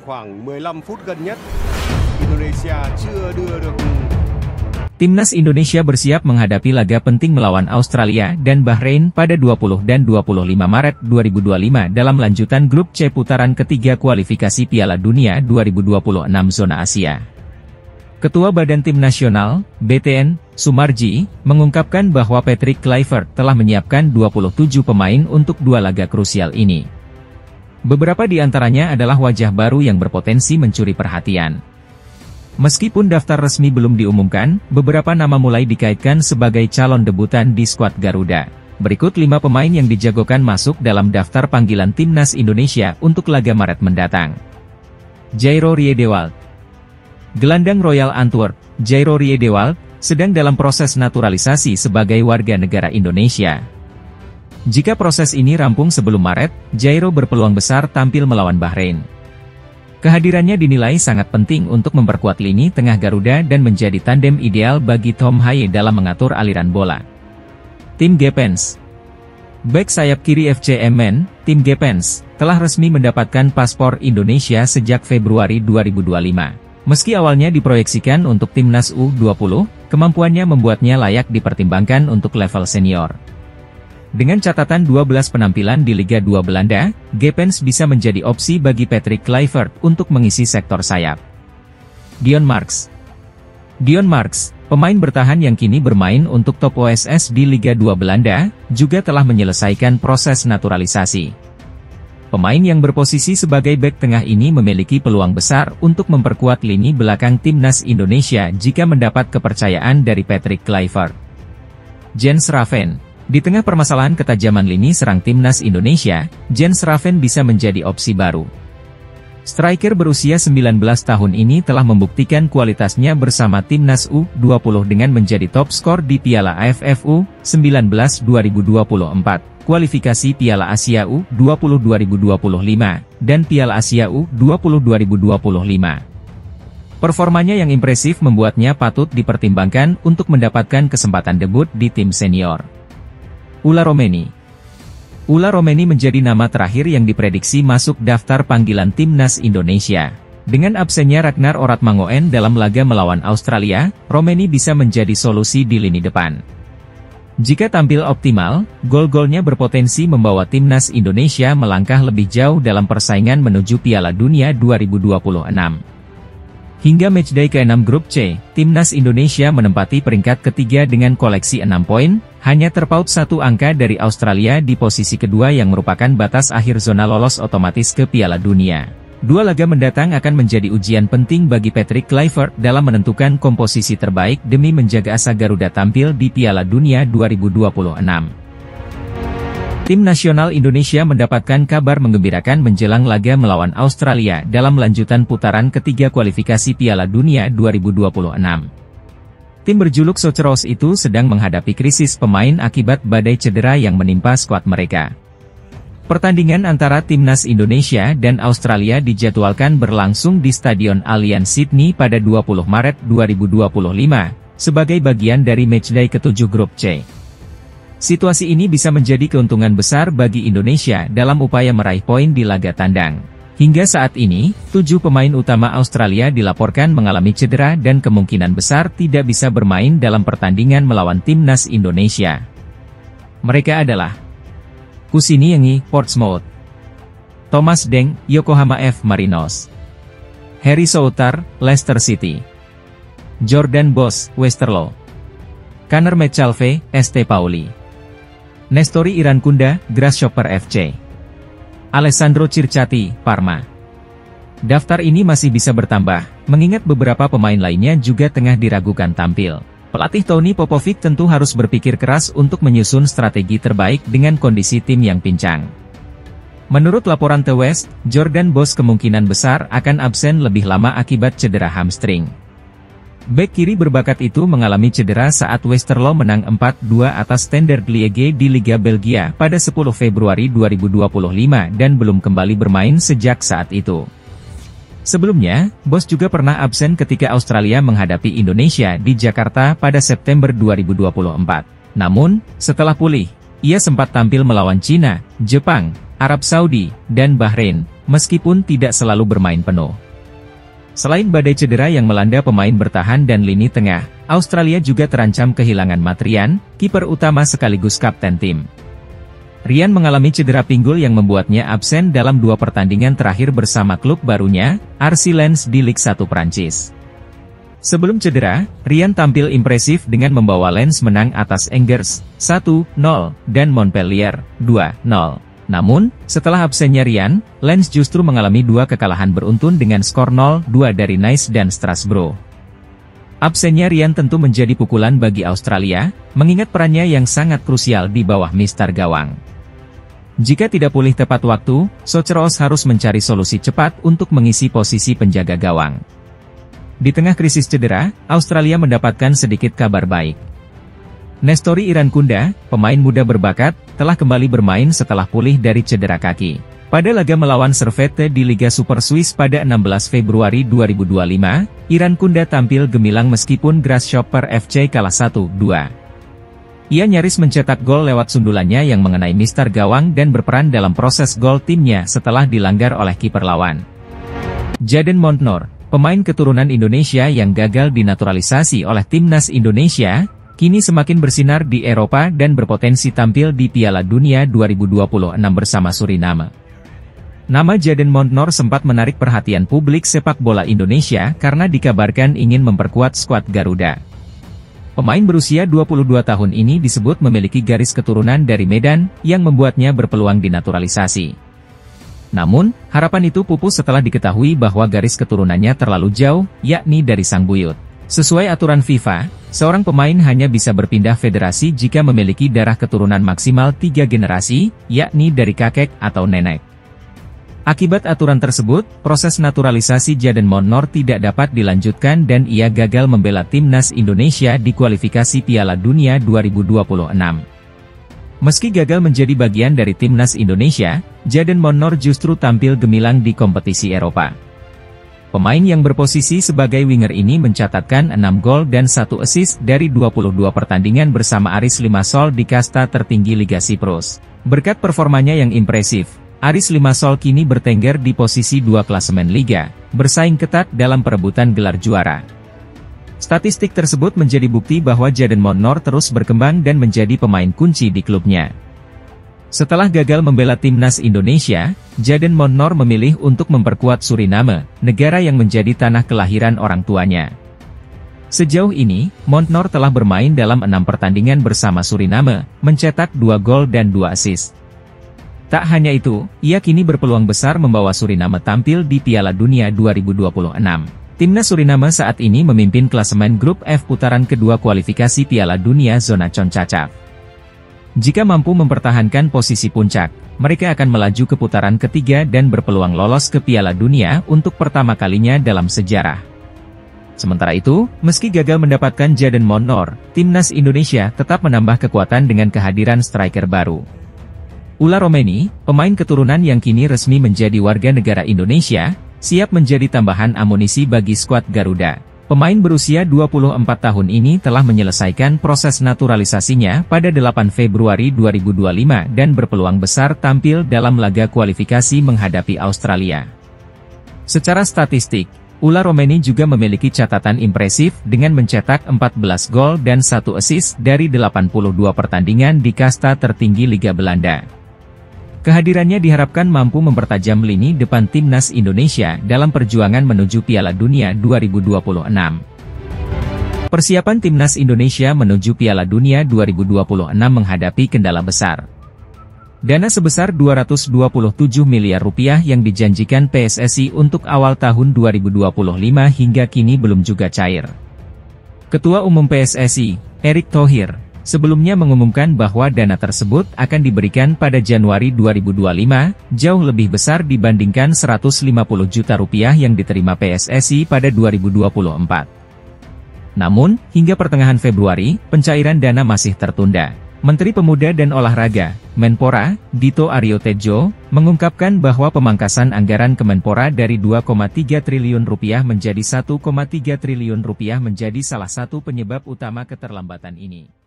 Khoảng 15 phút gần nhất, Indonesia chưa đưa được. Timnas Indonesia bersiap menghadapi laga penting melawan Australia dan Bahrain pada 20 dan 25 Maret 2025 dalam lanjutan grup C putaran ketiga kualifikasi Piala Dunia 2026 zona Asia. Ketua Badan Tim Nasional, BTN, Sumarji, mengungkapkan bahwa Patrick Kluivert telah menyiapkan 27 pemain untuk dua laga krusial ini. Beberapa di antaranya adalah wajah baru yang berpotensi mencuri perhatian. Meskipun daftar resmi belum diumumkan, beberapa nama mulai dikaitkan sebagai calon debutan di skuad Garuda. Berikut 5 pemain yang dijagokan masuk dalam daftar panggilan Timnas Indonesia untuk laga Maret mendatang. Jairo Riedewald. Gelandang Royal Antwerp, Jairo Riedewald, sedang dalam proses naturalisasi sebagai warga negara Indonesia. Jika proses ini rampung sebelum Maret, Jairo berpeluang besar tampil melawan Bahrain. Kehadirannya dinilai sangat penting untuk memperkuat lini tengah Garuda dan menjadi tandem ideal bagi Tom Haye dalam mengatur aliran bola. Tim Gepens. Bek sayap kiri FC Emmen, Tim Gepens, telah resmi mendapatkan paspor Indonesia sejak Februari 2025. Meski awalnya diproyeksikan untuk Timnas U20, kemampuannya membuatnya layak dipertimbangkan untuk level senior. Dengan catatan 12 penampilan di Liga 2 Belanda, Gepens bisa menjadi opsi bagi Patrick Kluivert untuk mengisi sektor sayap. Dion Marks. Dion Marks, pemain bertahan yang kini bermain untuk top OSS di Liga 2 Belanda, juga telah menyelesaikan proses naturalisasi. Pemain yang berposisi sebagai bek tengah ini memiliki peluang besar untuk memperkuat lini belakang Timnas Indonesia jika mendapat kepercayaan dari Patrick Kluivert. Jens Raven. Di tengah permasalahan ketajaman lini serang Timnas Indonesia, Jens Raven bisa menjadi opsi baru. Striker berusia 19 tahun ini telah membuktikan kualitasnya bersama Timnas U20 dengan menjadi top skor di Piala AFF U19 2024, kualifikasi Piala Asia U20 2025, dan Piala Asia U20 2025. Performanya yang impresif membuatnya patut dipertimbangkan untuk mendapatkan kesempatan debut di tim senior. Ula Romeni. Ula Romeni menjadi nama terakhir yang diprediksi masuk daftar panggilan Timnas Indonesia. Dengan absennya Ragnar Oratmangoen dalam laga melawan Australia, Romeni bisa menjadi solusi di lini depan. Jika tampil optimal, gol-golnya berpotensi membawa Timnas Indonesia melangkah lebih jauh dalam persaingan menuju Piala Dunia 2026. Hingga matchday ke-6 grup C, Timnas Indonesia menempati peringkat ketiga dengan koleksi 6 poin, hanya terpaut 1 angka dari Australia di posisi kedua yang merupakan batas akhir zona lolos otomatis ke Piala Dunia. Dua laga mendatang akan menjadi ujian penting bagi Patrick Kluivert dalam menentukan komposisi terbaik demi menjaga asa Garuda tampil di Piala Dunia 2026. Tim nasional Indonesia mendapatkan kabar menggembirakan menjelang laga melawan Australia dalam lanjutan putaran ketiga kualifikasi Piala Dunia 2026. Tim berjuluk Soceros itu sedang menghadapi krisis pemain akibat badai cedera yang menimpa skuad mereka. Pertandingan antara Timnas Indonesia dan Australia dijadwalkan berlangsung di Stadion Allianz Sydney pada 20 Maret 2025, sebagai bagian dari matchday ke-7 grup C. Situasi ini bisa menjadi keuntungan besar bagi Indonesia dalam upaya meraih poin di laga tandang. Hingga saat ini, 7 pemain utama Australia dilaporkan mengalami cedera dan kemungkinan besar tidak bisa bermain dalam pertandingan melawan Timnas Indonesia. Mereka adalah Kusini Yengi, Portsmouth; Thomas Deng, Yokohama F. Marinos; Harry Soutar, Leicester City; Jordan Bos, Westerlo; Conor Metcalfe, ST Pauli; Nestori Irankunda, Grasshopper FC; Alessandro Circati, Parma. Daftar ini masih bisa bertambah, mengingat beberapa pemain lainnya juga tengah diragukan tampil. Pelatih Tony Popovic tentu harus berpikir keras untuk menyusun strategi terbaik dengan kondisi tim yang pincang. Menurut laporan The West, Jordan Bos kemungkinan besar akan absen lebih lama akibat cedera hamstring. Bek kiri berbakat itu mengalami cedera saat Westerlo menang 4-2 atas Standard Liège di Liga Belgia pada 10 Februari 2025 dan belum kembali bermain sejak saat itu. Sebelumnya, Bos juga pernah absen ketika Australia menghadapi Indonesia di Jakarta pada September 2024. Namun, setelah pulih, ia sempat tampil melawan Cina, Jepang, Arab Saudi, dan Bahrain, meskipun tidak selalu bermain penuh. Selain badai cedera yang melanda pemain bertahan dan lini tengah, Australia juga terancam kehilangan Matt Ryan, kiper utama sekaligus kapten tim. Ryan mengalami cedera pinggul yang membuatnya absen dalam 2 pertandingan terakhir bersama klub barunya, RC Lens di Ligue 1 Prancis. Sebelum cedera, Ryan tampil impresif dengan membawa Lens menang atas Angers, 1-0, dan Montpellier, 2-0. Namun, setelah absennya Ryan, Lens justru mengalami 2 kekalahan beruntun dengan skor 0-2 dari Nice dan Strasbourg. Absennya Ryan tentu menjadi pukulan bagi Australia, mengingat perannya yang sangat krusial di bawah mister gawang. Jika tidak pulih tepat waktu, Socheros harus mencari solusi cepat untuk mengisi posisi penjaga gawang. Di tengah krisis cedera, Australia mendapatkan sedikit kabar baik. Nestori Irankunda, pemain muda berbakat, telah kembali bermain setelah pulih dari cedera kaki. Pada laga melawan Servette di Liga Super Swiss pada 16 Februari 2025, Irankunda tampil gemilang meskipun Grasshopper FC kalah 1-2. Ia nyaris mencetak gol lewat sundulannya yang mengenai mister gawang dan berperan dalam proses gol timnya setelah dilanggar oleh kiper lawan. Jadon Montnor, pemain keturunan Indonesia yang gagal dinaturalisasi oleh timnas Indonesia, kini semakin bersinar di Eropa dan berpotensi tampil di Piala Dunia 2026 bersama Suriname. Nama Jadon Montnor sempat menarik perhatian publik sepak bola Indonesia karena dikabarkan ingin memperkuat skuad Garuda. Pemain berusia 22 tahun ini disebut memiliki garis keturunan dari Medan, yang membuatnya berpeluang dinaturalisasi. Namun, harapan itu pupus setelah diketahui bahwa garis keturunannya terlalu jauh, yakni dari sang buyut. Sesuai aturan FIFA, seorang pemain hanya bisa berpindah federasi jika memiliki darah keturunan maksimal 3 generasi, yakni dari kakek atau nenek. Akibat aturan tersebut, proses naturalisasi Jadon Montnor tidak dapat dilanjutkan dan ia gagal membela timnas Indonesia di kualifikasi Piala Dunia 2026. Meski gagal menjadi bagian dari timnas Indonesia, Jadon Montnor justru tampil gemilang di kompetisi Eropa. Pemain yang berposisi sebagai winger ini mencatatkan 6 gol dan 1 assist dari 22 pertandingan bersama Aris Limassol di kasta tertinggi Liga Siprus. Berkat performanya yang impresif, Aris Limassol kini bertengger di posisi 2 klasemen Liga, bersaing ketat dalam perebutan gelar juara. Statistik tersebut menjadi bukti bahwa Jadon Montnor terus berkembang dan menjadi pemain kunci di klubnya. Setelah gagal membela timnas Indonesia, Jadon Montnor memilih untuk memperkuat Suriname, negara yang menjadi tanah kelahiran orang tuanya. Sejauh ini, Montnor telah bermain dalam 6 pertandingan bersama Suriname, mencetak 2 gol dan 2 assist. Tak hanya itu, ia kini berpeluang besar membawa Suriname tampil di Piala Dunia 2026. Timnas Suriname saat ini memimpin klasemen grup F putaran kedua kualifikasi Piala Dunia zona CONCACAF. Jika mampu mempertahankan posisi puncak, mereka akan melaju ke putaran ketiga dan berpeluang lolos ke Piala Dunia untuk pertama kalinya dalam sejarah. Sementara itu, meski gagal mendapatkan Jadon Montnor, timnas Indonesia tetap menambah kekuatan dengan kehadiran striker baru. Ula Romeni, pemain keturunan yang kini resmi menjadi warga negara Indonesia, siap menjadi tambahan amunisi bagi skuad Garuda. Pemain berusia 24 tahun ini telah menyelesaikan proses naturalisasinya pada 8 Februari 2025 dan berpeluang besar tampil dalam laga kualifikasi menghadapi Australia. Secara statistik, Ula Romeni juga memiliki catatan impresif dengan mencetak 14 gol dan 1 assist dari 82 pertandingan di kasta tertinggi Liga Belanda. Kehadirannya diharapkan mampu mempertajam lini depan timnas Indonesia dalam perjuangan menuju Piala Dunia 2026. Persiapan timnas Indonesia menuju Piala Dunia 2026 menghadapi kendala besar. Dana sebesar 227 miliar rupiah yang dijanjikan PSSI untuk awal tahun 2025 hingga kini belum juga cair. Ketua Umum PSSI, Erick Thohir, sebelumnya mengumumkan bahwa dana tersebut akan diberikan pada Januari 2025, jauh lebih besar dibandingkan 150 juta rupiah yang diterima PSSI pada 2024. Namun, hingga pertengahan Februari, pencairan dana masih tertunda. Menteri Pemuda dan Olahraga, Menpora, Dito Aryo Tejo, mengungkapkan bahwa pemangkasan anggaran Kemenpora dari 2,3 triliun rupiah menjadi 1,3 triliun rupiah menjadi salah satu penyebab utama keterlambatan ini.